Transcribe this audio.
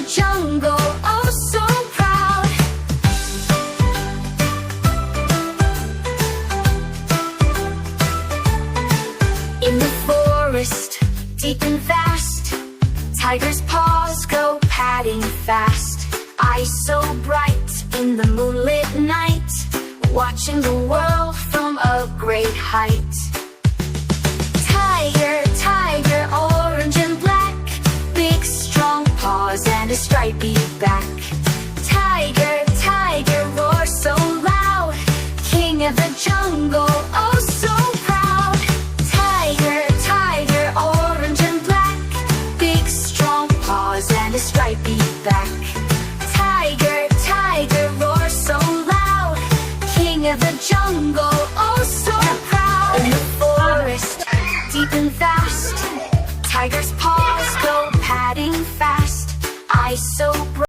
jungle, oh so proud. In the forest, deep and vast, tiger's paws go padding fast. Eyes so bright in the moonlit night, watching the world from a great height. Tiger, tiger, orange and black, big strong paws and a stripy back. Tiger, tiger, roar so loud, king of the jungle, oh so proud. Tiger, tiger, orange and black, big strong paws and a stripy back. Tiger, tiger, roar so loud, king of the jungle, oh so proud. In the forest, deep and vast, tiger's paws go padding fast. Eyes so bright.